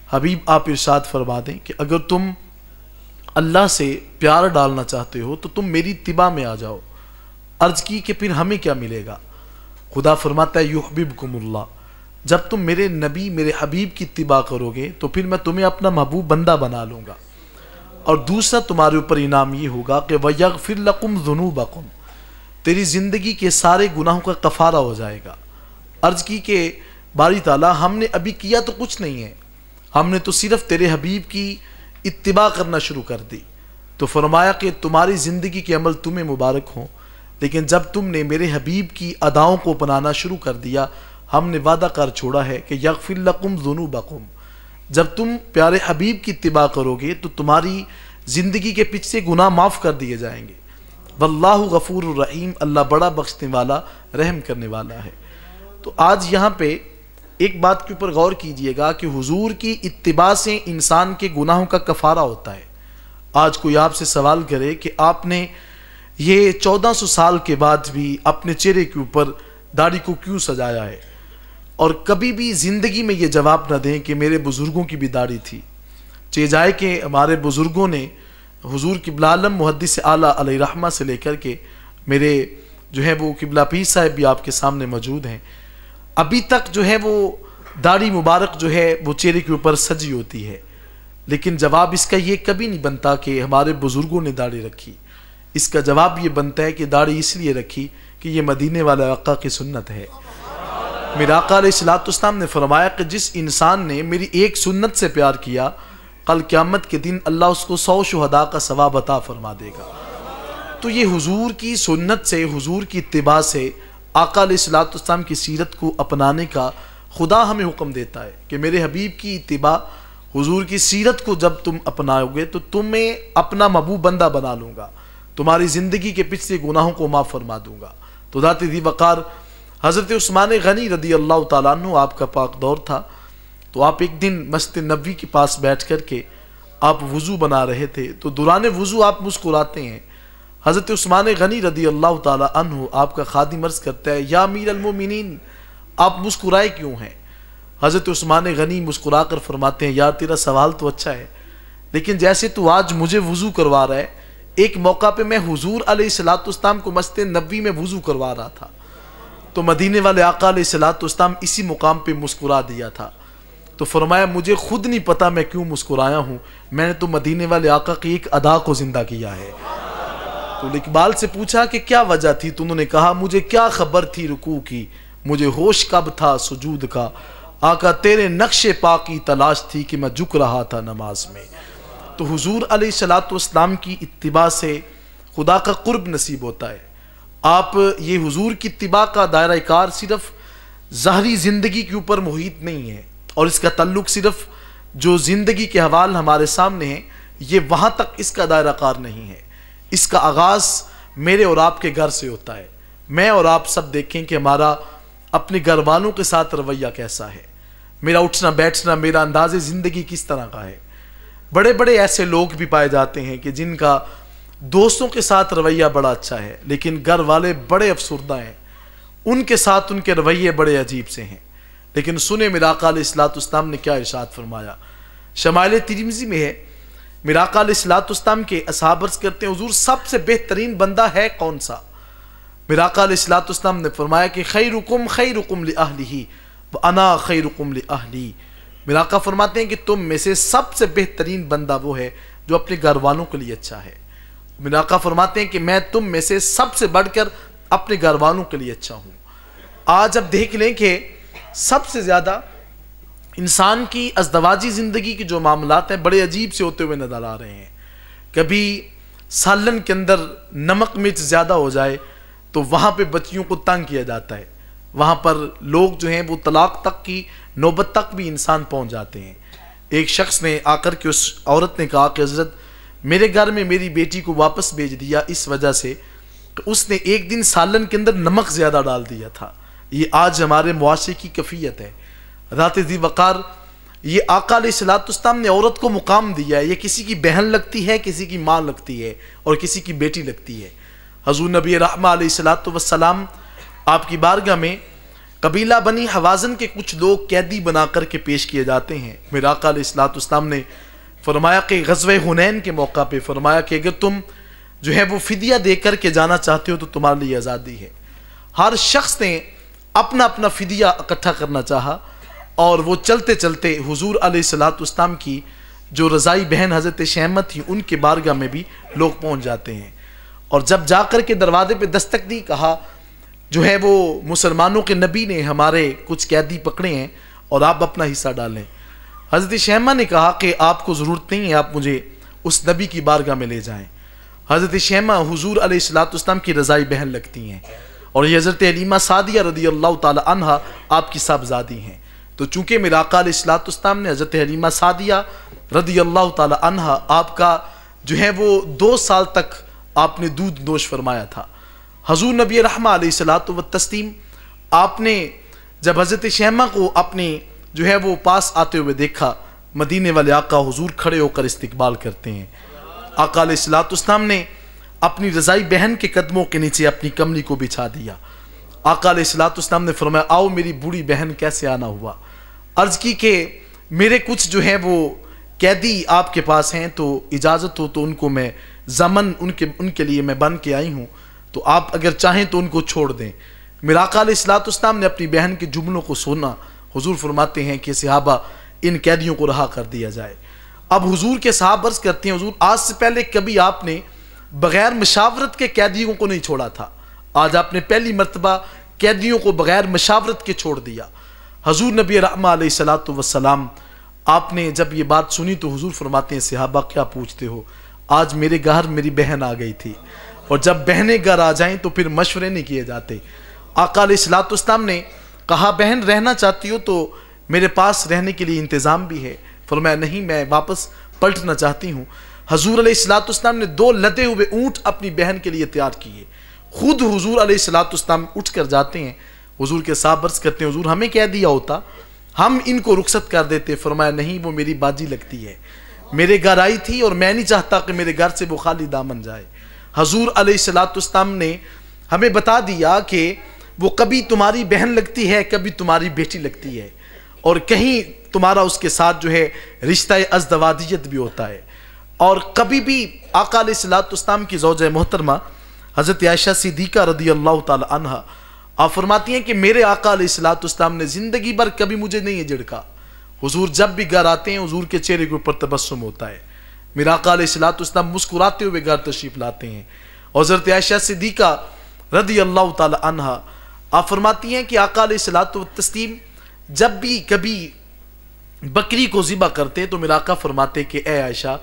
हबीब आप इरशाद फरमा दें कि अगर तुम अल्लाह से प्यार डालना चाहते हो तो तुम मेरी इत्तिबा में आ जाओ। अर्ज की कि फिर हमें क्या मिलेगा? खुदा फरमाता है युहब्बिबकुमुल्लाह, जब तुम मेरे नबी मेरे हबीब की इत्तिबा करोगे तो फिर मैं तुम्हें अपना महबूब बंदा बना लूँगा। और दूसरा तुम्हारे ऊपर इनाम ये होगा कि वयगफिर लकुम ज़ुनूबकुम, तेरी ज़िंदगी के सारे गुनाहों का कफ़ारा हो जाएगा। अर्ज की कि बारी ताला हमने अभी किया तो कुछ नहीं है, हमने तो सिर्फ तेरे हबीब की इत्तिबा करना शुरू कर दी। तो फरमाया कि तुम्हारी ज़िंदगी के अमल तुम्हें मुबारक हों, लेकिन जब तुमने मेरे हबीब की अदाओं को अपनाना शुरू कर दिया, हमने वादा कर छोड़ा है कि यगफिर लकुम ज़ुनूबकुम, जब तुम प्यारे हबीब की इत्तिबा करोगे तो तुम्हारी ज़िंदगी के पिछले गुनाह माफ़ कर दिए जाएंगे। वल्लाहु गफूरुर रहीम, अल्लाह बड़ा बख्शने वाला रहम करने वाला है। तो आज यहाँ पे एक बात के ऊपर गौर कीजिएगा कि हुजूर की इत्तिबा से इंसान के गुनाहों का कफ़ारा होता है। आज कोई आपसे सवाल करे कि आपने ये 1400 साल के बाद भी अपने चेहरे के ऊपर दाढ़ी को क्यों सजाया है, और कभी भी ज़िंदगी में ये जवाब न दें कि मेरे बुज़ुर्गों की भी दाढ़ी थी। चे जाए कि हमारे बुज़ुर्गों ने हुजूर किबला आलम मुहद्दिस आला अलैहि रहमा से लेकर के मेरे जो है वो किबला पीर साहब भी आपके सामने मौजूद हैं, अभी तक जो है वो दाढ़ी मुबारक जो है वो चेहरे के ऊपर सजी होती है। लेकिन जवाब इसका ये कभी नहीं बनता कि हमारे बुज़ुर्गों ने दाढ़ी रखी। इसका जवाब ये बनता है कि दाढ़ी इसलिए रखी कि ये मदीने वाले आका की सुन्नत है। मेरा आका अलैहिस्सलाम ने फरमाया कि जिस इंसान ने मेरी एक सुन्नत से प्यार किया, कल क़यामत के दिन अल्लाह उसको 100 शुहदा का सवाब अता फरमा देगा। तो ये हुजूर की सुन्नत से, हुजूर की इत्तिबा से, आका अलैहिस्सलाम की सीरत को अपनाने का खुदा हमें हुक्म देता है कि मेरे हबीब की इत्तिबा, हुजूर की सीरत को जब तुम अपनाओगे तो तुम्हें अपना महबूब बंदा बना लूँगा, तुम्हारी ज़िंदगी के पिछले गुनाहों को माफ़ फरमा दूँगा। तो ज़ात-ए ज़ी वक़ार हज़रत उस्मान गनी रदी अल्लाह तआला अन्हु, आपका पाक दौर था, तो आप एक दिन मस्जिद नबवी के पास बैठ कर के आप वज़ू बना रहे थे। तो दौरान वज़ू आप मुस्कुराते हैं। हज़रत उस्मान गनी रदी अल्लाह ताला अन्हु, आपका खादिम अर्ज़ करता है, या अमीर अल मोमिनीन, आप मुस्कुराए क्यों हैं? हज़रत उस्मान गनी मुस्कुरा कर फरमाते हैं, यार तेरा सवाल तो अच्छा है, लेकिन जैसे तू आज मुझे वज़ू करवा रहा है, एक मौका पे मैं हुजूर अलैहिस्सलाम को मस्जिद नबवी में वज़ू करवा रहा था, तो मदीने वाले आका अलैहिस्सलाम इसी मुकाम पे मुस्कुरा दिया था। तो फरमाया मुझे खुद नहीं पता मैं क्यों मुस्कुराया हूँ, मैंने तो मदीने वाले आका की एक अदा को जिंदा किया है। तो इकबाल से पूछा कि क्या वजह थी, तो उन्होंने कहा मुझे क्या खबर थी रुकू की, मुझे होश कब था सुजूद का, आका तेरे नक्शे पा की तलाश थी कि मैं झुक रहा था नमाज में। तो हुजूर अलैहिस्सलाम की इत्तिबा से खुदा का कुर्ब नसीब होता है। आप ये हुजूर की इत्तिबा का दायरा कार सिर्फ ज़ाहरी ज़िंदगी के ऊपर मुहित नहीं है, और इसका ताल्लुक सिर्फ जो ज़िंदगी के हवाल हमारे सामने हैं, ये वहाँ तक इसका दायरा कार नहीं है। इसका आगाज़ मेरे और आपके घर से होता है। मैं और आप सब देखें कि हमारा अपने घर वालों के साथ रवैया कैसा है, मेरा उठना बैठना, मेरा अंदाज़े ज़िंदगी किस तरह का है। बड़े बड़े ऐसे लोग भी पाए जाते हैं कि जिनका दोस्तों के साथ रवैया बड़ा अच्छा है, लेकिन घर वाले बड़े अफसुर्दा हैं, उनके साथ उनके रवैये बड़े अजीब से हैं। लेकिन सुने मेरा आका अलैहिस्सलाम ने क्या इरशाद फरमाया। शमाइल तिरमिज़ी में है, मेरा आका अलैहिस्सलाम के असहाब अर्ज़ करते हैं, हुजूर सबसे बेहतरीन बंदा है कौन सा? मेरा आका अलैहिस्सलाम ने फरमाया कि खैरुकुम लिअहलिही व अना खैरुकुम लिअहली। मेरा आका फरमाते हैं कि तुम में से सबसे बेहतरीन बंदा वो है जो अपने घर वालों के लिए अच्छा है। मेरा आका फरमाते हैं कि मैं तुम में से सबसे बढ़कर अपने घर वालों के लिए अच्छा हूँ। आज अब देख लें कि सबसे ज़्यादा इंसान की अज़दवाजी ज़िंदगी के जो मामलात हैं बड़े अजीब से होते हुए नज़र आ रहे हैं। कभी सालन के अंदर नमक मिर्च ज़्यादा हो जाए तो वहाँ पे बच्चियों को तंग किया जाता है, वहाँ पर लोग जो हैं वो तलाक तक की नौबत तक भी इंसान पहुँच जाते हैं। एक शख्स ने आकर के उस औरत ने कहा कि हज़रत मेरे घर में मेरी बेटी को वापस भेज दिया इस वजह से कि उसने एक दिन सालन के अंदर नमक ज़्यादा डाल दिया था। ये आज हमारे मुआशरे की कैफियत है। ज़ात-ए ज़ी वक़ार ये आका अलैहिस्सलाम ने औरत को मुकाम दिया है। ये किसी की बहन लगती है, किसी की माँ लगती है और किसी की बेटी लगती है। हज़ूर नबी रहमा अलैहिस्सलाम आपकी बारगाह में कबीला बनी हवाजन के कुछ लोग कैदी बना करके पेश किए जाते हैं। मेरे आका अलैहिस्सलाम ने फरमाया कि ग़ज़वे हुनैन के मौका पे फरमाया कि अगर तुम जो है वो फिदिया दे करके जाना चाहते हो तो तुम्हारे लिए आज़ादी है। हर शख्स ने अपना अपना फिदिया इकट्ठा करना चाहा और वो चलते चलते हुजूर अलैहिस्सलाम की जो रज़ाई बहन हज़रत शहमा थी उनके बारगाह में भी लोग पहुँच जाते हैं। और जब जाकर के दरवाजे पे दस्तक दी, कहा जो है वो मुसलमानों के नबी ने हमारे कुछ कैदी पकड़े हैं और आप अपना हिस्सा डालें। हज़रत शहमा ने कहा कि आपको ज़रूरत नहीं है, आप मुझे उस नबी की बारगाह में ले जाएं। हज़रत शहमा हुजूर अलैहिस्सलाम की रज़ाई बहन लगती हैं और ये हज़रत हलीमा सादिया रज़ियल्लाहु ताला अन्हा आपकी साहबजादी हैं। तो चूँकि मेरे आका अलैहिस्सलाम ने हज़रत हलीमा सादिया रज़ियल्लाहु ताला अन्हा आपका जो है वो 2 साल तक आपने दूध नोश फरमाया था। हजूर नबी रहमा अलैहिस्सलातु व तस्लीम आपने जब हज़रत शहमा को अपने जो है वो पास आते हुए देखा, मदीने वाले आका हुजूर खड़े होकर इस्तकबाल करते हैं। आका अलैहिस्सलाम ने अपनी रज़ाई बहन के कदमों के नीचे अपनी कमली को बिछा दिया। आका अलैहिस्सलाम ने फरमाया, आओ मेरी बूढ़ी बहन कैसे आना हुआ। अर्ज़ की कि मेरे कुछ जो है वो कैदी आपके पास हैं, तो इजाज़त हो तो उनको मैं ज़मन उनके लिए मैं बन के आई हूँ, तो आप अगर चाहें तो उनको छोड़ दें। मेरे आका अलैहिस्सलाम ने अपनी बहन के जुमलों को सुना। हुजूर फरमाते हैं कि सहाबा इन कैदियों को रहा कर दिया जाए। अब हुजूर के साहब अर्ज़ करते हैं, हुजूर आज से पहले कभी आपने बग़ैर मशावरत के कैदियों को नहीं छोड़ा था, आज आपने पहली मर्तबा कैदियों को बग़ैर मशावरत के छोड़ दिया। हुजूर नबी रहमा अलैहिस्सलातु वस्सलाम आपने जब ये बात सुनी तो हुजूर फरमाते हैं, सहाबा क्या पूछते हो, आज मेरे घर मेरी बहन आ गई थी और जब बहनें घर आ जाएं तो फिर मशवरे नहीं किए जाते। आका अलैहिस्सलाम ने कहा, बहन रहना चाहती हो तो मेरे पास रहने के लिए इंतज़ाम भी है। फरमाया नहीं, मैं वापस पलटना चाहती हूँ। हुजूर अलैहिस्सलाम ने 2 लदे हुए ऊँट अपनी बहन के लिए तैयार किए। खुद हुजूर अलैहिस्सलाम उठ कर जाते हैं। हुजूर के साहब अर्ज़ करते हैं, हुजूर हमें कह दिया होता, हम इनको रुखसत कर देते। फरमाया नहीं, वो मेरी बाजी लगती है, मेरे घर आई थी और मैं नहीं चाहता कि मेरे घर से वो खाली दामन जाए। हुजूर अलैहिस्सलाम ने हमें बता दिया कि वो कभी तुम्हारी बहन लगती है, कभी तुम्हारी बेटी लगती है और कहीं तुम्हारा उसके साथ जो है रिश्ता अज़दवादियत भी होता है। और कभी भी आका अलैहिस्सलाम की ज़ौजा मोहतरमा हज़रत आयशा सिद्दीक़ा रज़ियल्लाहु ताला अन्हा आप फरमाती हैं कि मेरे आका अलैहिस्सलाम ने ज़िंदगी भर कभी मुझे नहीं झिड़का। हुजूर जब भी घर आते हैं हुजूर के चेहरे के ऊपर तबस्सुम होता है। मेरा आका अलैहिस्सलाम मुस्कुराते हुए घर तशरीफ़ लाते हैं। और हज़रत आयशा सिद्दीक़ा रज़ियल्लाहु ताला अन्हा आप फरमाती हैं कि आका अलैहिस्सलाम जब भी कभी बकरी को ज़िबा करते तो मेरा आका फरमाते कि ए आयशा,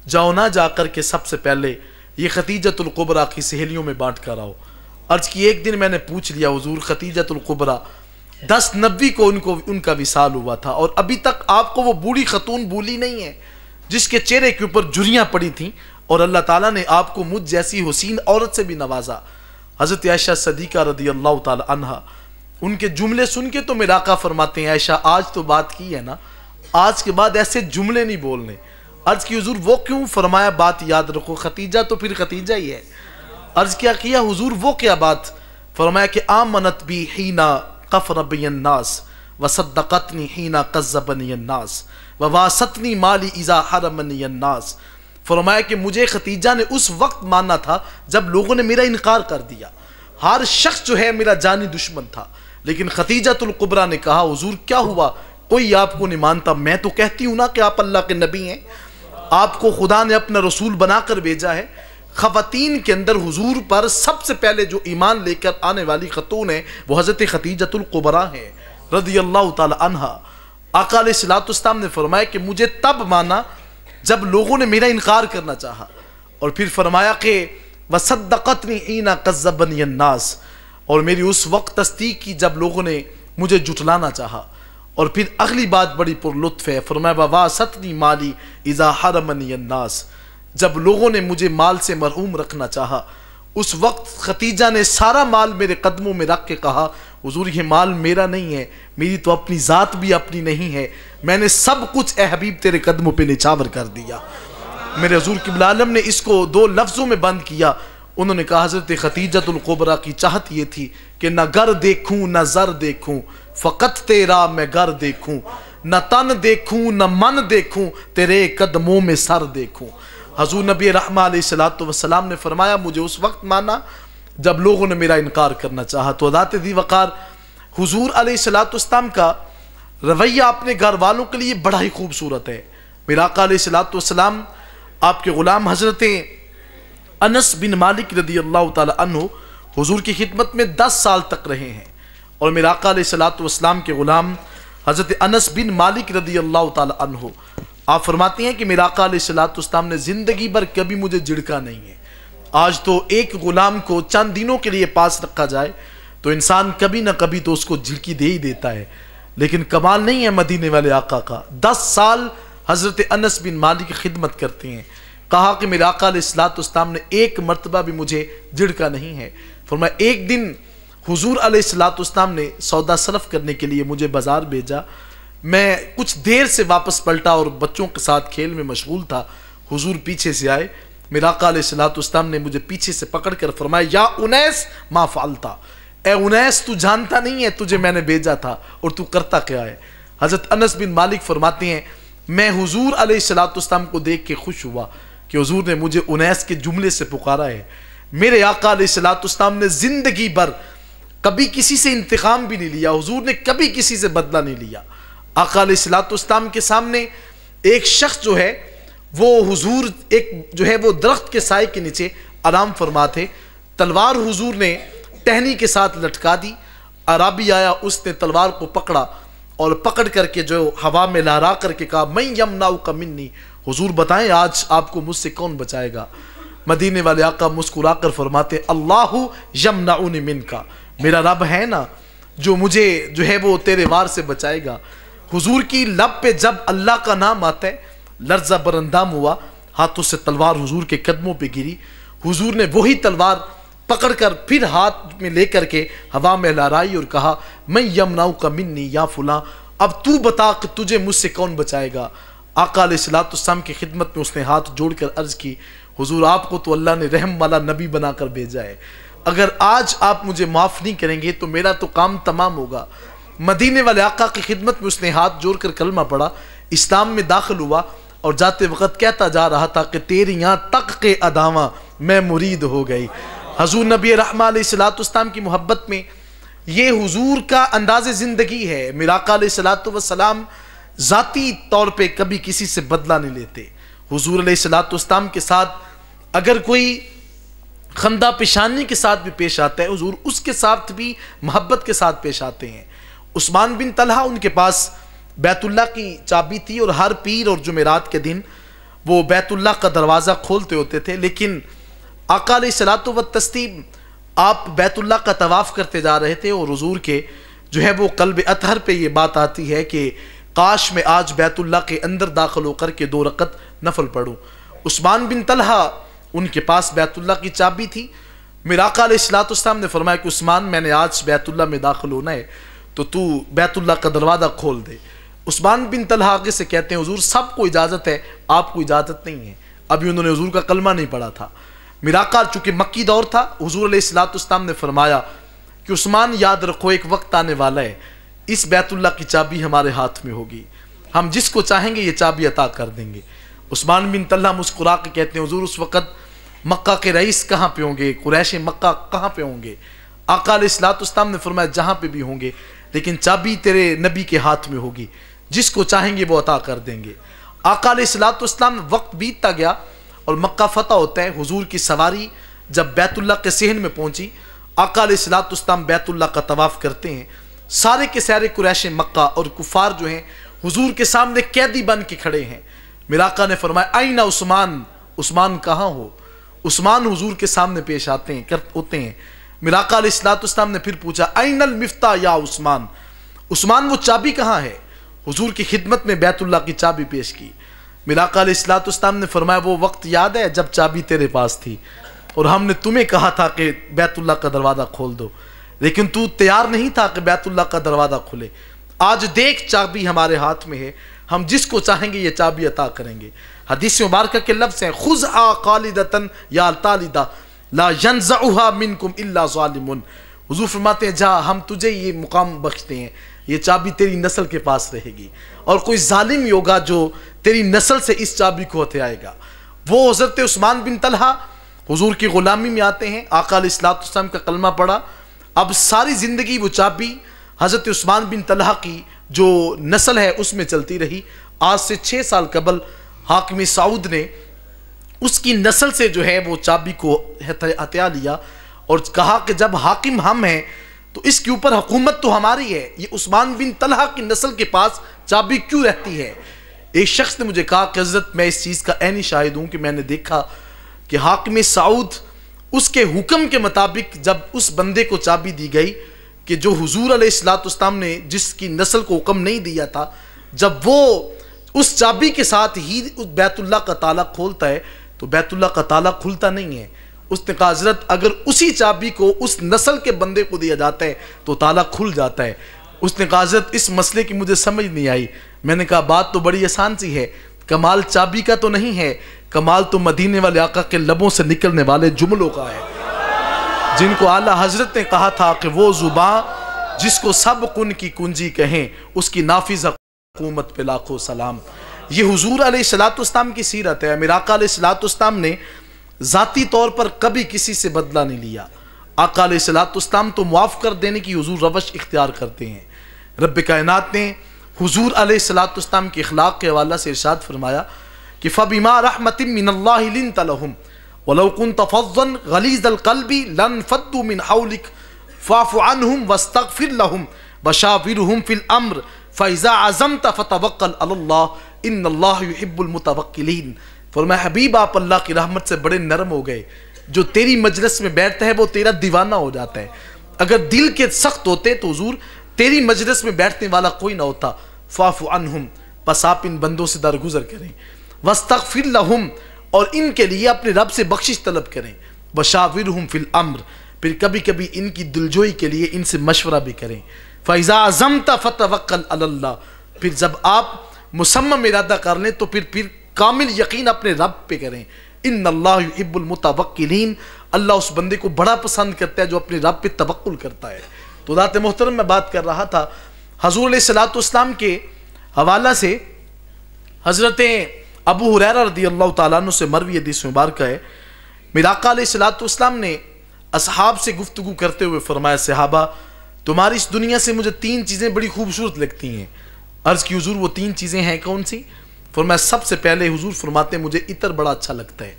जाओ ना जाकर के सबसे पहले ये खतीजतुल कुबरा की सहेलियों में बांट कर आओ। अर्ज़ की एक दिन मैंने पूछ लिया, हुजूर खतीजतुल कुबरा 10 नबी को उनका विसाल हुआ था और अभी तक आपको वो बूढ़ी खतून भूली नहीं है जिसके चेहरे के ऊपर झुर्रियाँ पड़ी थीं और अल्लाह ताला ने आपको मुझ जैसी हुसीन औरत से भी नवाजा। हज़रत आयशा सिद्दीक़ा रज़ियल्लाहु ताला अन्हा उनके जुमले सुन के तो मेरा आका फरमाते हैं, आयशा आज तो बात की है ना, आज के बाद ऐसे जुमले नहीं बोलने। अर्ज़ की हुजूर वो क्यों? फरमाया बात याद रखो, खतीजा तो फिर खतीजा ही है। अर्ज़ क्या किया हुजूर वो क्या बात? फरमाया कि आमनत बी हीना कफ़रबी अन्नास व सद्दक़तनी हीना कज़्ज़बनी अन्नास व वासतनी माली इज़ा हरमनी अन्नास। फरमाया कि मुझे खतीजा ने उस वक्त माना था जब लोगों ने मेरा इनकार कर दिया। हर शख्स जो है मेरा जानी दुश्मन था, लेकिन खतीजतुल कुबरा ने कहा हुजूर क्या हुआ, कोई आपको नहीं मानता, मैं तो कहती हूँ ना कि आप अल्लाह के नबी हैं, आपको खुदा ने अपना रसूल बनाकर भेजा है। खवातीन के अंदर हुजूर पर सबसे पहले जो ईमान लेकर आने वाली खतून है वो हज़रत खतीजतुल कुबरा है रज़ियल्लाहु ताला अन्हा। आका अलैहिस्सलाम ने फरमाया कि मुझे तब माना जब लोगों ने मेरा इनकार करना चाहा, और फिर फरमाया कि वसद्दक़तनी हीना कज़्ज़बनी अन्नास, और मेरी उस वक्त तस्दीक की जब लोगों ने मुझे जुटलाना चाहा। और फिर अगली बात बड़ी पुरलुत्फ़ है, फरमाया वासतनी माली इज़ा हरमनी अन्नास, जब लोगों ने मुझे माल से मरहूम रखना चाहा उस वक्त खतीजा ने सारा माल मेरे कदमों में रख के कहा हुजूर ये माल मेरा नहीं है, मेरी तो अपनी ज़ात भी अपनी नहीं है, मैंने सब कुछ ए हबीब तेरे कदमों पे निछावर कर दिया। मेरे हुजूर क़िबला आलम ने इसको 2 लफ्ज़ों में बंद किया, उन्होंने कहा हज़रत खतीजतुल कुबरा की चाहत ये थी कि न गर देखूं न ज़र देखूं, फ़कत तेरा मैं गर देखूं, न तन देखूं न मन देखूं, तेरे कदमों में सर देखूं। हज़ूर नबी रहमा अलैहिस्सलातु वस्सलाम ने फरमाया मुझे उस वक्त माना जब लोगों ने मेरा इनकार करना चाहा। तो ज़ात दी वक़ार हुज़ूर अलैहिस्सलातु वस्सलाम का रवैया अपने घर वालों के लिए बड़ा ही खूबसूरत है। मेरा आका अलैहिस्सलातु वस्सलाम आपके ग़ुलाम हज़रत अनस बिन मालिक रदियल्लाहु ताला अन्हु हुज़ूर की खिदमत में 10 साल तक रहे हैं। और मेरा आका अलैहिस्सलातु वस्सलाम के ग़ुलाम हज़रत अनस बिन मालिक रदियल्लाहु ताला अन्हु आप फरमाते हैं कि मेरा आका अलैहिस्सलातु वस्सलाम ने ज़िंदगी भर कभी मुझे झिड़का नहीं है। आज तो एक ग़ुलाम को चंद दिनों के लिए पास रखा जाए तो इंसान कभी ना कभी तो उसको झिड़की दे ही देता है, लेकिन कमाल नहीं है मदीने वाले आका का। 10 साल हज़रत अनस बिन मालिक खिदमत करते हैं। कहा कि मेरे आका अलैहिस्सलातु वस्सलाम ने एक मर्तबा भी मुझे झिड़का नहीं है। फरमाया एक दिन हुज़ूर अलैहिस्सलातु वस्सलाम ने सौदा सलफ़ करने के लिए मुझे बाज़ार भेजा। मैं कुछ देर से वापस पलटा और बच्चों के साथ खेल में मशगूल था। हुज़ूर पीछे से आए, मेरा आका अलैहिस्सलातु वस्सलाम ने मुझे पीछे से पकड़ कर फरमाया या उनैस मा फ़अल्ता, ए उनैस तू जानता नहीं है तुझे मैंने भेजा था और तू करता क्या है। हज़रत अनस बिन मालिक फरमाते हैं मैं हुज़ूर अलैहिस्सलातु वस्सलाम को देख के खुश हुआ कि हुज़ूर ने मुझे उनैस के जुमले से पुकारा है। मेरे आका अलैहिस्सलातु वस्सलाम ने ज़िंदगी भर कभी किसी से इंतकाम भी नहीं लिया, हुज़ूर ने कभी किसी से बदला नहीं लिया। आका अलैहिस्सलातु वस्सलाम के सामने एक शख्स जो है वो हुज़ूर एक जो है वो दरख्त के साए के नीचे आराम फरमा थे। तलवार हुज़ूर ने टहनी के साथ लटका दी। अराबी आया, उसने तलवार को पकड़ा और पकड़ करके जो हवा में लहरा करके कहा मैं यमनाउका मिन्नी, हुज़ूर बताएं आज आपको मुझसे कौन बचाएगा। मदीने वाले आका मुस्कुरा कर फरमाते अल्लाहु यमनाउनी मिनका, मेरा रब है ना जो मुझे जो है वो तेरे वार से बचाएगा। हुज़ूर की लब पे जब अल्लाह का नाम आता है लर्ज़ा बरंदाम हुआ, हाथों से तलवार हुज़ूर के कदमों पे गिरी। हुज़ूर ने वही तलवार पकड़कर फिर हाथ में लेकर के हवा में लहराई और कहा मैं यमनाउका मिन्नी या फुला, अब तू बता कि तुझे मुझसे कौन बचाएगा। आका अलैहिस्सलातु वस्सलाम की खिदमत में उसने हाथ जोड़कर अर्ज़ की हुज़ूर आपको तो अल्लाह ने रहम वाला नबी बनाकर भेजा है, अगर आज आप मुझे माफ़ नहीं करेंगे तो मेरा तो काम तमाम होगा। मदीने वाले आका की खिदमत में उसने हाथ जोड़कर कलमा पढ़ा, इस्लाम में दाखिल हुआ और जाते वक्त कहता जा रहा था कि तेरी यहाँ तक के अदावा मैं मुरीद हो गई। हज़ूर नबी रहमा अलैहिस्सलातु वस्सलाम की मोहब्बत में ये हुज़ूर का अंदाज़े ज़िंदगी है। मेरा आका अलैहिस्सलातु वस्सलाम ज़ाती तौर पे कभी किसी से बदला नहीं लेते। हुज़ूर अलैहिस्सलातु वस्सलाम के साथ अगर कोई खंदा पेशानी के साथ भी पेश आता है, हुज़ूर उसके साथ भी मोहब्बत के साथ पेश आते हैं। उस्मान बिन तलहा उनके पास बैतुल्लाह की चाबी थी और हर पीर और जुमेरात के दिन वो बैतुल्लाह का दरवाज़ा खोलते होते थे। लेकिन आका अलैहिस्सलातु वत्तस्लीम आप बैतुल्लाह का तवाफ़ करते जा रहे थे और हुज़ूर के जो है वो कल्ब अतहर पे ये बात आती है कि काश मैं आज बैतुल्लाह के अंदर दाखिल होकर के 2 रकत नफल पढ़ूँ। उस्मान बिन तलहा उनके पास बैतुल्लाह की चाबी थी। मेरा आका अलैहिस्सलातु वस्सलाम ने फरमाया कि उस्मान मैंने आज बैतुल्लाह में दाखिल होना है तो तू बैतुल्लाह का दरवाज़ा खोल दे। उस्मान बिन तलहा आगे से कहते हैं हुज़ूर सबको इजाज़त है, आपको इजाज़त नहीं है। अभी उन्होंने हुज़ूर का कलमा नहीं पढ़ा था। मेरा आका चूँकि मक्की दौर था, हुज़ूर अलैहिस्सलातु वस्सलाम ने फरमाया कि उस्मान याद रखो एक वक्त आने वाला है, इस बैतुल्लाह की चाबी हमारे हाथ में होगी, हम जिसको चाहेंगे ये चाबी अता कर देंगे। उस्मान बिन तलहा मुस्कुरा के कहते हैं हुज़ूर उस वक़्त मक्का के रईस कहाँ पे होंगे, कुरैश मक्का कहाँ पे होंगे। आका अलैहिस्सलातु वस्सलाम ने फरमाया जहाँ पे भी होंगे लेकिन चाबी तेरे नबी के हाथ में होगी, जिसको चाहेंगे वो अता कर देंगे। आका अलैहिस्सलातु वस्सलाम वक्त बीतता गया और मक्का फतह होता है। हुज़ूर की सवारी जब बैतुल्लाह के सहन में पहुंची, आका अलैहिस्सलातु वस्सलाम बैतुल्लाह का तवाफ़ करते हैं। सारे के सारे कुरैश मक्का और कुफार जो हैं हुज़ूर के सामने कैदी बन के खड़े हैं। मेरा आका ने फरमाया आईना उस्मान, उस्मान कहाँ हो। उस्मान हुज़ूर के सामने पेश आते हैं होते हैं। मेरा आका अलैहिस्सलातु वस्सलाम ने फिर पूछा आइनल मिफ्ता या उस्मान, उस्मान वो चाबी कहाँ है। हुज़ूर की खिदमत में बैतुल्लाह की चाबी पेश की। मेरा आका अलैहिस्सलातु वस्सलाम ने फरमाया वो वक्त याद है जब चाबी तेरे पास थी और हमने तुम्हें कहा था कि बैतुल्लाह का दरवाज़ा खोल दो, लेकिन तू तैयार नहीं था कि बैतुल्लाह का दरवाज़ा खुले। आज देख चाबी हमारे हाथ में है, हम जिसको चाहेंगे ये चाबी अता करेंगे। हदीस मुबारक के लफ्ज़ हैं खुज़ आ खालिदतन या तालिदा, ला यंज़उहा मिनकुम इल्ला ज़ालिमुन। हुजूर फरमाते हैं जा हम तुझे ये मुकाम बख्शते हैं, ये चाबी तेरी नस्ल के पास रहेगी और कोई जालिम ही होगा जो तेरी नस्ल से इस चाबी को हथियाएगा। वो हज़रत उस्मान बिन तलहा हुजूर की ग़ुलामी में आते हैं, आका अलैहिस्सलातु वस्सलाम का कलमा पढ़ा, अब सारी ज़िंदगी वो चाबी हज़रत उस्मान बिन तलहा की जो नस्ल है उसमें चलती रही। आज से 6 साल कबल हाकिम सऊद ने उसकी नस्ल से जो है वो चाबी को हथिया लिया और कहा कि जब हाकिम हम हैं तो इसके ऊपर हुकूमत तो हमारी है, ये उस्मान बिन तलहा की नस्ल के पास चाबी क्यों रहती है। एक शख्स ने मुझे कहा कि हज़रत मैं इस चीज़ का ऐनी शाहिद हूँ कि मैंने देखा कि हाकिम सऊद उसके हुक्म के मुताबिक जब उस बंदे को चाबी दी गई कि जो हुजूर अलैहिस्सलातु वस्सलाम ने जिसकी नस्ल को हुक्म नहीं दिया था, जब वो उस चाबी के साथ ही उस बैतुल्लाह का ताला खोलता है तो बैतुल्लाह का ताला खुलता नहीं है। उसने कहा हज़रत अगर उसी चाबी को उस नस्ल के बंदे को दिया जाता है तो ताला खुल जाता है। उसने कहा हज़रत इस मसले की मुझे समझ नहीं आई। मैंने कहा बात तो बड़ी आसान सी है, कमाल चाबी का तो नहीं है, कमाल तो मदीने वाले आका के लबों से निकलने वाले जुमलों का है, जिनको आला हजरत ने कहा था कि वो जुबां जिसको सब कुन की कुंजी कहें उसकी नाफिज हुकूमत पे लाखों सलाम। ये हुजूर अलैहिस्सलातु वस्सलाम की सीरत है। मेरे आका अलैहिस्सलातु वस्सलाम ने ज़ाती तौर पर कभी किसी से बदला नहीं लिया। आका अलैहिस्सलातु वस्सलाम तो मुआफ़ कर देने की हुजूर रवश इख्तियार करते हैं। रब्ब कायनात ने हुजूर अलैहिस्सलातु वस्सलाम के अखलाक के हवाला से इरशाद फरमाया कि फ़बिमा रहमतिन मिनल्लाहि लिन्त लहुम वलौ कुन्त फ़ज़्ज़न गलीज़ल क़ल्बि लन्फ़द्दू मिन हौलिक फ़अफ़ु अन्हुम वस्तग़फ़िर लहुम वशाविरहुम फ़िल अम्र फ़इज़ा अज़मत फ़तवक्कल अलल्लाह इन्नल्लाह युहिब्बुल मुतवक्किलीन। फरमाया हबीब आप अल्लाह की रहमत से बड़े नरम हो गए, जो तेरी मजलिस में बैठता है वो तेरा दीवाना हो जाता है। अगर दिल के सख्त होते तो हुजूर तेरी मजलिस में बैठने वाला कोई ना होता। फ़अफ़ु अन्हुम, बस आप इन बंदों से दरगुजर करें, वस्तग़फ़िर लहुम, और इनके लिए अपने रब से बख्शिश तलब करें, वशाविरहुम फ़िल अम्र, फिर कभी कभी इनकी दिलजोई के लिए इनसे मशवरा भी करें। फ़इज़ा अज़मत फ़तवक्कल अलल्लाह, फिर जब आप मुसम्मम इरादा कर लें तो फिर कामिल यकीन अपने रब पे करें। इन्नल्लाह युहिब्बुल मुतवक्किलीन, अल्लाह उस बंदे को बड़ा पसंद करता है जो अपने रब पे तवक्कुल करता है। तो दात मोहतरम मैं बात कर रहा था हुज़ूर अलैहिस्सलातु वस्सलाम के हवाला से। हज़रत अबू हुरैरा रज़ियल्लाहु ताला अन्हु से मरवी हदीस मुबारक है, मेरे आका अलैहिस्सलातु वस्सलाम ने असहाब से गुफ्तगू करते हुए फरमाया सहाबा तुम्हारी इस दुनिया से मुझे 3 चीज़ें बड़ी खूबसूरत लगती हैं। अर्ज़ की हुजूर वो 3 चीज़ें हैं कौन सी? फरमाया सबसे पहले हुजूर फरमाते हैं मुझे इतर बड़ा अच्छा लगता है,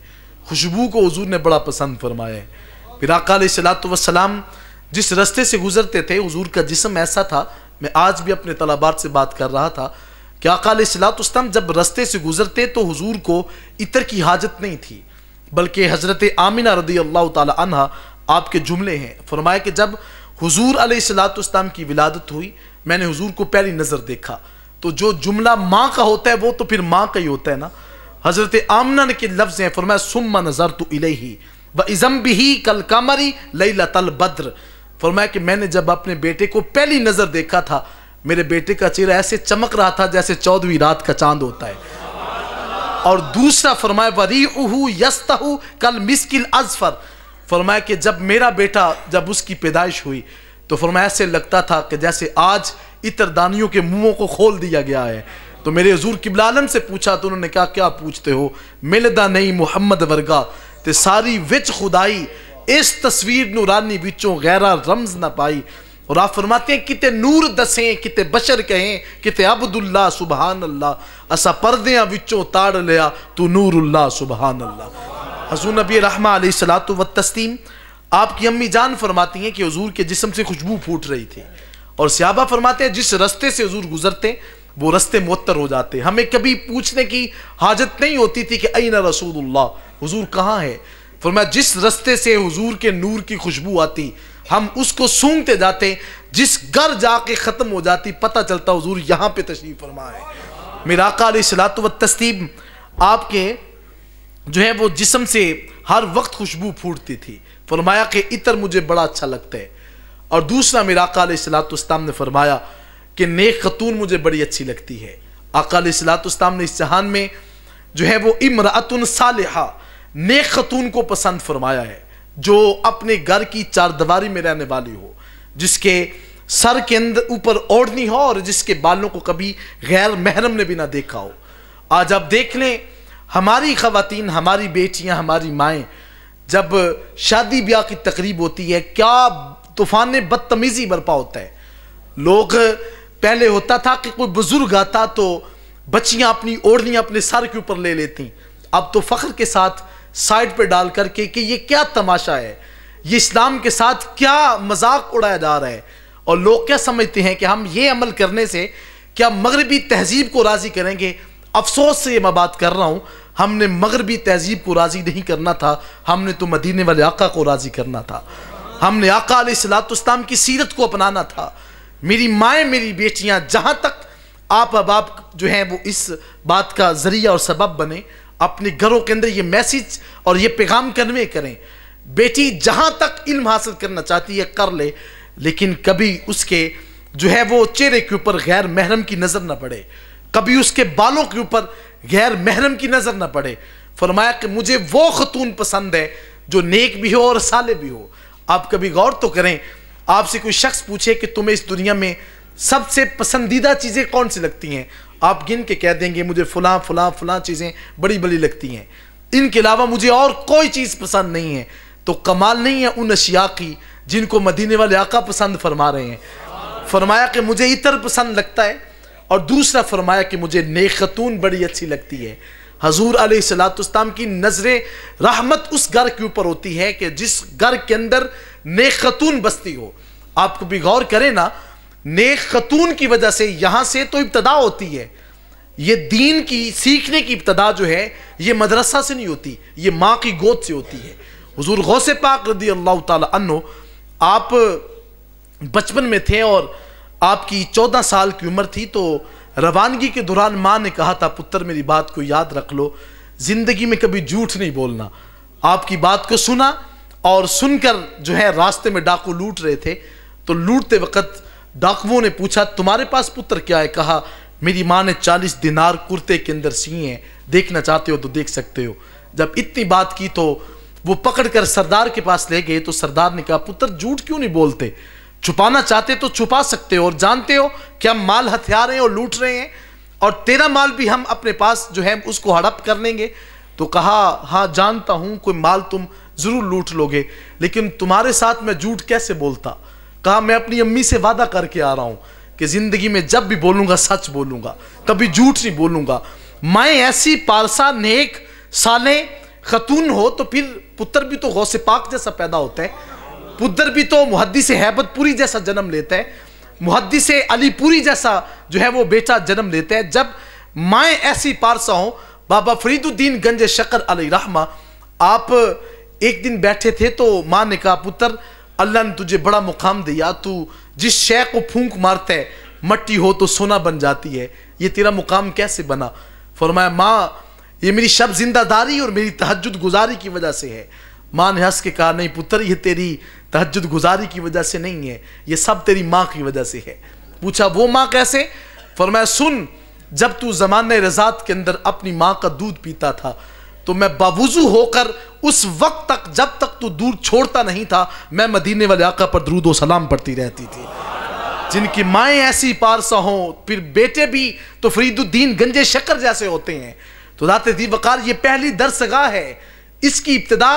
खुशबू को हुजूर ने बड़ा पसंद फरमाया है। फिर आका अलैहिस्सलातु वस्सलाम जिस रास्ते से गुजरते थे हुजूर का जिस्म ऐसा था, मैं आज भी अपने तलबात से बात कर रहा था कि आका अलैहिस्सलातु वस्सलाम जब रास्ते से गुजरते तो हुजूर को इतर की हाजत नहीं थी, बल्कि हज़रत आमिना रज़ियल्लाहु ताला अन्हा आपके जुमले हैं। फरमाया कि जब हुजूर अलैहिस्सलातु वस्सलाम की विलादत हुई मैंने हुजूर को पहली नज़र देखा, तो जो जुमला माँ का होता है वो तो फिर माँ का ही होता है ना। हज़रत आमना के लफ्ज़ हैं, फरमाया सुम्मा नज़रतु इलैहि व इज़म बिही कल कमरी लैलतल बद्र। फरमाया कि मैंने जब अपने बेटे को पहली नज़र देखा था मेरे बेटे का चेहरा ऐसे चमक रहा था जैसे 14वीं रात का चांद होता है। और दूसरा फरमाया वरीउहु यस्तहु कल मिस्किल अज़फर, फरमाया कि जब मेरा बेटा जब उसकी पैदाइश हुई तो फरमाया ऐसे लगता था कि जैसे आज इतरदानियों के मुंहों को खोल दिया गया है। तो मेरे हुजूर किबला आलम से पूछा तो उन्होंने कहा क्या पूछते हो, मिलदा नहीं मुहम्मद वर्गा ते सारी विच खुदाई इस तस्वीर नूरानी विचों गैरा रमज ना पाई। और आप फरमाते हैं किते नूर दसें किते बशर कहें किते अब्दुल्ला सुबहान अल्लाह असा पर्दियां विचों ताड़ लिया तू नूरुल्लाह सुबहान अल्लाह। हज़ूर नबी रहमा अलैहिस्सलातु व तस्लीम आपकी अम्मी जान फरमाती हैं कि हुजूर के जिस्म से खुशबू फूट रही थी और सहाबा फरमाते हैं जिस रास्ते से हुजूर गुजरते वो रास्ते मुअत्तर हो जाते। हमें कभी पूछने की हाजत नहीं होती थी कि ऐना रसूलुल्लाह, हुजूर कहाँ है। फरमाया जिस रास्ते से हुजूर के नूर की खुशबू आती हम उसको सूंघते जाते, जिस घर जाके ख़त्म हो जाती पता चलता हुजूर यहाँ पे तशरीफ़ फरमा है। मेरे आका अलैहिस्सलातु व तस्लीम आपके जो है वो जिस्म से हर वक्त खुशबू फूटती थी। फरमाया कि इतर मुझे बड़ा अच्छा लगता है। और दूसरा मेरे आका अलैहिस्सलातु वस्सलाम ने फरमाया कि नेक खतून मुझे बड़ी अच्छी लगती है। आका अलैहिस्सलातु वस्सलाम ने इस जहान में जो है वो इमराअतुन सालिहा नेक खतून को पसंद फरमाया है, जो अपने घर की चारदीवारी में रहने वाली हो, जिसके सर के अंदर ऊपर ओढ़नी हो और जिसके बालों को कभी गैर महरम ने भी ना देखा हो। आज आप देख लें, हमारी खवातीन, हमारी बेटियां, हमारी माएँ, जब शादी ब्याह की तकरीब होती है, क्या तूफान बदतमीजी बर्पा होता है। लोग, पहले होता था कि कोई बुजुर्ग आता तो बच्चियां अपनी ओढ़नियां अपने सर के ऊपर ले लेती, अब तो फख्र के साथ साइड पे डाल करके कि ये क्या तमाशा है, ये इस्लाम के साथ क्या मजाक उड़ाया जा रहा है। और लोग क्या समझते हैं कि हम ये अमल करने से क्या मगरबी तहजीब को राजी करेंगे। अफसोस से ये मैं बात कर रहा हूँ, हमने मगरबी तहजीब को राजी नहीं करना था, हमने तो मदीने वाले आका को राजी करना था। हमने आका अलैहिस्सलाम की सीरत को अपनाना था। मेरी माएँ, मेरी बेटियाँ, जहाँ तक आप जो हैं वो इस बात का जरिया और सबब बने, अपने घरों के अंदर ये मैसेज और ये पैगाम कन्वे करें। बेटी जहाँ तक इल्म हासिल करना चाहती है कर ले, लेकिन कभी उसके जो है वो चेहरे के ऊपर गैर महरम की नज़र ना पड़े, कभी उसके बालों के ऊपर गैर महरम की नज़र ना पड़े। फरमाया कि मुझे वो खतून पसंद है जो नेक भी हो और साले भी हो। आप कभी गौर तो करें, आपसे कोई शख्स पूछे कि तुम्हें इस दुनिया में सबसे पसंदीदा चीज़ें कौन सी लगती हैं, आप गिन के कह देंगे मुझे फलां फलां फलां चीज़ें बड़ी बड़ी लगती हैं, इनके अलावा मुझे और कोई चीज़ पसंद नहीं है। तो कमाल नहीं है उन अशिया की जिनको मदीने वाले आका पसंद फरमा रहे हैं। फरमाया कि मुझे इतर पसंद लगता है, और दूसरा फरमाया कि मुझे नेक खतून बड़ी अच्छी लगती है। हजूर अलैहिस्सलाम की नजरे रहमत उस घर के ऊपर होती है कि जिस घर के अंदर नेक खतून बसती हो। आप भी गौर करें ना, नेक खतून की वजह से यहाँ से तो इब्तदा होती है। ये दीन की सीखने की इब्तदा जो है ये मदरसा से नहीं होती, ये माँ की गोद से होती है। हुजूर गौसे पाक रज़ी अल्लाह ताला अन्हु, आप बचपन में थे और आपकी 14 साल की उम्र थी, तो रवानगी के दौरान माँ ने कहा था, पुत्र मेरी बात को याद रख लो, जिंदगी में कभी झूठ नहीं बोलना। आपकी बात को सुना और सुनकर जो है रास्ते में डाकू लूट रहे थे, तो लूटते वक्त डाकुओं ने पूछा तुम्हारे पास पुत्र क्या है। कहा मेरी माँ ने 40 दिनार कुर्ते के अंदर सिए हैं, देखना चाहते हो तो देख सकते हो। जब इतनी बात की तो वो पकड़कर सरदार के पास ले गए, तो सरदार ने कहा पुत्र झूठ क्यों नहीं बोलते, छुपाना चाहते तो छुपा सकते हो, और जानते हो कि हम माल हथियार हैं और लूट रहे हैं, और तेरा माल भी हम अपने पास जो है उसको हड़प कर लेंगे। तो कहा हाँ जानता हूं कोई माल तुम जरूर लूट लोगे, लेकिन तुम्हारे साथ मैं झूठ कैसे बोलता। कहा मैं अपनी अम्मी से वादा करके आ रहा हूं कि जिंदगी में जब भी बोलूंगा सच बोलूंगा, कभी झूठ नहीं बोलूंगा। मैं ऐसी पारसा नेक साले खतून हो तो फिर पुत्र भी तो गौसे पाक जैसा पैदा होता है, पुत्र भी तो मुहद्दिस हैबतपुरी जैसा जन्म लेता है, मुहद्दिस अलीपुरी जैसा जो है वो बेटा जन्म लेता है। जब माएँ ऐसी पारसा हो, बाबा फरीदुद्दीन गंज शक्कर अलैहि रहमा, आप एक दिन बैठे थे तो माँ ने कहा पुत्र अल्लाह ने तुझे बड़ा मुकाम दिया, तू जिस शय को फूंक मारता है मट्टी हो तो सोना बन जाती है, ये तेरा मुकाम कैसे बना। फरमाया माँ ये मेरी शब जिंदादारी और मेरी तहज्जुद गुजारी की वजह से है। माँ ने हंस के कहा नहीं पुत्र ये तेरी तहज्जुद गुजारी की वजह से नहीं है, ये सब तेरी माँ की वजह से है। पूछा वो माँ कैसे। फरमाया सुन, जब तू ज़माने रज़ात के अंदर अपनी माँ का दूध पीता था तो मैं बावुज़ू होकर उस वक्त तक जब तक तू दूध छोड़ता नहीं था मैं मदीने वाले आका पर दरूद व सलाम पढ़ती रहती थी। जिनकी माएँ ऐसी पारसा हों फिर बेटे भी तो फरीदुद्दीन गंजे शक्कर जैसे होते हैं। तो दाते दी वकार ये पहली दरसगाह है, इसकी इब्तिदा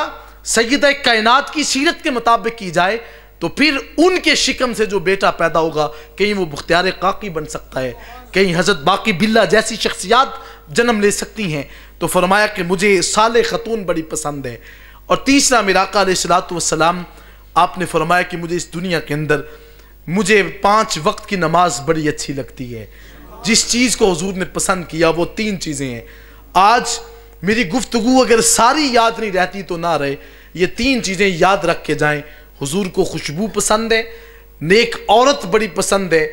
सैयद कायनात की सीरत के मुताबिक की जाए तो फिर उनके शिकम से जो बेटा पैदा होगा कहीं वो मुख्तियार काकी बन सकता है, कहीं हजरत बाकी बिल्ला जैसी शख्सियात जन्म ले सकती हैं। तो फरमाया कि मुझे साले खतून बड़ी पसंद है। और तीसरा मेरा आका अलैहिस्सलातु वस्सलाम आपने फरमाया कि मुझे इस दुनिया के अंदर मुझे 5 वक्त की नमाज बड़ी अच्छी लगती है। जिस चीज़ को हुजूर ने पसंद किया वो 3 चीज़ें हैं। आज मेरी गुफ्तगू अगर सारी याद नहीं रहती तो ना रहे, ये 3 चीज़ें याद रख के जाएं। हुजूर को खुशबू पसंद है, नेक औरत बड़ी पसंद है,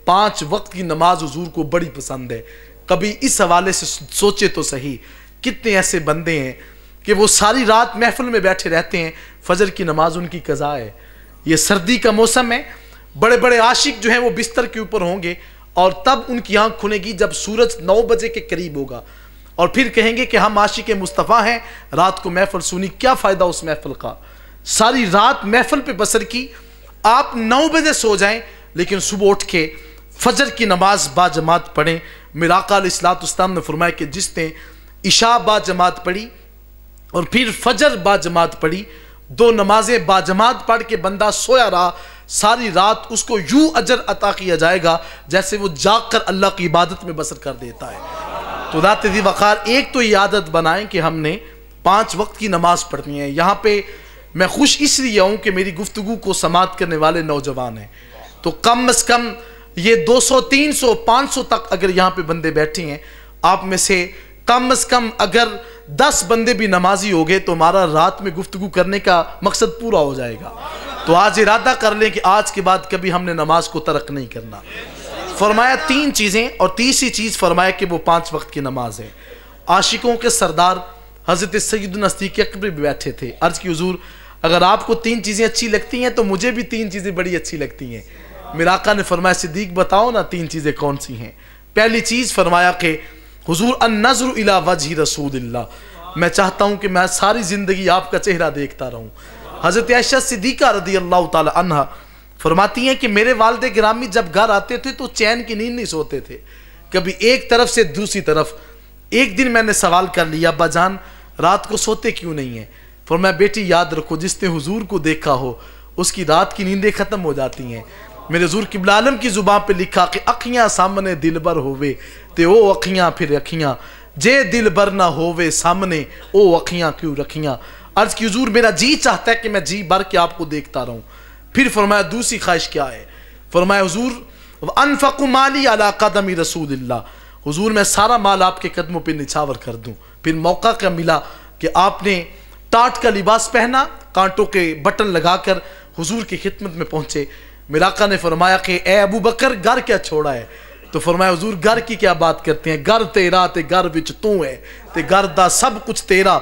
5 वक्त की नमाज हुजूर को बड़ी पसंद है। कभी इस हवाले से सोचे तो सही, कितने ऐसे बंदे हैं कि वो सारी रात महफिल में बैठे रहते हैं, फजर की नमाज उनकी कज़ा है। ये सर्दी का मौसम है, बड़े बड़े आशिक जो हैं वो बिस्तर के ऊपर होंगे और तब उनकी आंख खुलेगी जब सूरज 9 बजे के करीब होगा, और फिर कहेंगे कि हम आशिक मुस्तफ़ा हैं, रात को महफिल सुनी। क्या फ़ायदा उस महफिल का सारी रात महफिल पे बसर की, आप 9 बजे सो जाएं लेकिन सुबह उठ के फजर की नमाज बाजमात पढ़ें। मेरा आका अलैहिस्सलाम ने फरमाया कि जिसने इशा बाजमात पढ़ी और फिर फजर बाजमात पढ़ी, 2 नमाजें बाजमात पढ़ के बंदा सोया रहा सारी रात, उसको यूं अजर अता किया जाएगा जैसे वो जाग कर अल्लाह की इबादत में बसर कर देता है। तो दाते दी वक़ार, एक तो ये आदत बनाएं कि हमने 5 वक्त की नमाज पढ़नी है। यहाँ पे मैं खुश इसलिए हूँ कि मेरी गुफ्तगू को समात करने वाले नौजवान हैं, तो कम अज़ कम ये 200, 300, 500 तक अगर यहाँ पे बंदे बैठे हैं, आप में से कम अज़ कम अगर 10 बंदे भी नमाजी हो गए तो हमारा रात में गुफ्तगू करने का मकसद पूरा हो जाएगा। तो आज इरादा कर लें कि आज के बाद कभी हमने नमाज को तर्क नहीं करना। फरमाया 3 चीज़ें, और तीसरी चीज़ फरमाया कि वो 5 वक्त की नमाज है। आशिकों के सरदार हज़रत सैयदना सिद्दीक़ अकबर भी बैठे थे। अर्ज़ की हुज़ूर, अगर आपको 3 चीज़ें अच्छी लगती हैं तो मुझे भी 3 चीज़ें बड़ी अच्छी लगती हैं। मेरा आका ने फरमाया, सिद्दीक़ बताओ ना 3 चीज़ें कौन सी हैं। पहली चीज़ फरमाया कि हुज़ूर अन-नज़्रु इला वजहि रसूलिल्लाह, मैं चाहता हूँ कि मैं सारी ज़िंदगी आपका चेहरा देखता रहूँ। हज़रत आयशा सिद्दीक़ा रज़ियल्लाहु ताला अन्हा फरमाती हैं कि मेरे वालिद गिरामी जब घर आते थे तो चैन की नींद नहीं सोते थे, कभी एक तरफ से दूसरी तरफ। एक दिन मैंने सवाल कर लिया, अब्बा जान रात को सोते क्यों नहीं है? फरमाया, बेटी याद रखो, जिसने हुजूर को देखा हो उसकी रात की नींदें ख़त्म हो जाती हैं। मेरे हुजूर क़िबला आलम की ज़ुबान पे लिखा कि अखियाँ सामने दिलबर होवे ते ओ अखियाँ फिर अखियाँ, जे दिलबर ना होवे सामने ओ अखियाँ क्यों रखियाँ। अर्ज़ की हुजूर, मेरा जी चाहता है कि मैं जी भर के आपको देखता रहूँ। फिर फरमाया दूसरी ख्वाहिश क्या है? फरमाया हुजूर अनफ़क़ु माली अला क़दमी रसूलिल्लाह, हुजूर मैं सारा माल आपके कदमों पे निछावर कर दूँ। फिर मौका क्या मिला कि आपने टाट का लिबास पहना, कांटों के बटन लगाकर हुजूर की खिदमत में पहुँचे। मेरा आका ने फरमाया कि ए अबू बकर घर क्या छोड़ा है? तो फरमाया हुजूर घर की क्या बात करते हैं, घर तेरा ते घर विच तू है ते घर दा सब कुछ तेरा,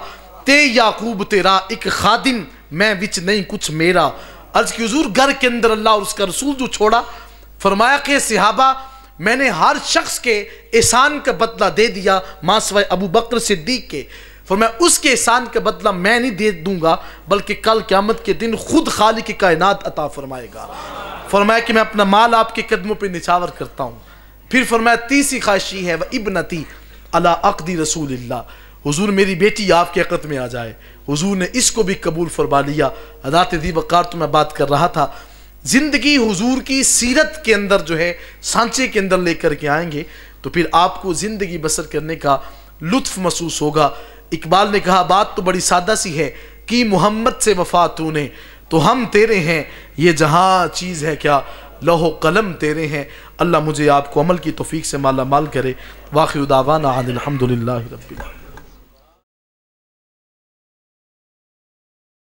ते याकूब तेरा एक खादिम मैं विच नहीं कुछ मेरा। अर्ज़ की हुजूर घर के अंदर अल्लाह और उसका रसूल जो छोड़ा। फरमाया कि सहाबा मैंने हर शख्स के एहसान का बदला दे दिया मासवाए अबू बकर सिद्दीक़ के। फरमाया उसके एहसान का बदला मैं नहीं दे दूंगा बल्कि कल क़यामत के दिन खुद खालिक कायनात अता फरमाएगा। फरमाया कि मैं अपना माल आपके कदमों पे निछावर करता हूँ। फिर फरमाया तीसरी ख्वाहिश है व इब्नती अला अक़दी रसूलिल्लाह, हुजूर मेरी बेटी आपके अक़द में आ जाए। हुजूर ने इसको भी कबूल फरमा लिया। हज़रत दी वक़ार तो मैं बात कर रहा था, ज़िंदगी हुजूर की सीरत के अंदर जो है सांचे के अंदर लेकर के आएंगे तो फिर आपको ज़िंदगी बसर करने का लुत्फ़ महसूस होगा। इकबाल ने कहा बात तो बड़ी सादा सी है कि मोहम्मद से वफ़ा तूने तो हम तेरे हैं, ये जहाँ चीज़ है क्या लौह कलम तेरे हैं। अल्लाह मुझे आपको अमल की तौफीक से माला माल करे। वाखिर दावाना अनिल हम्दुलिल्लाहि रब्बिल आलमीन।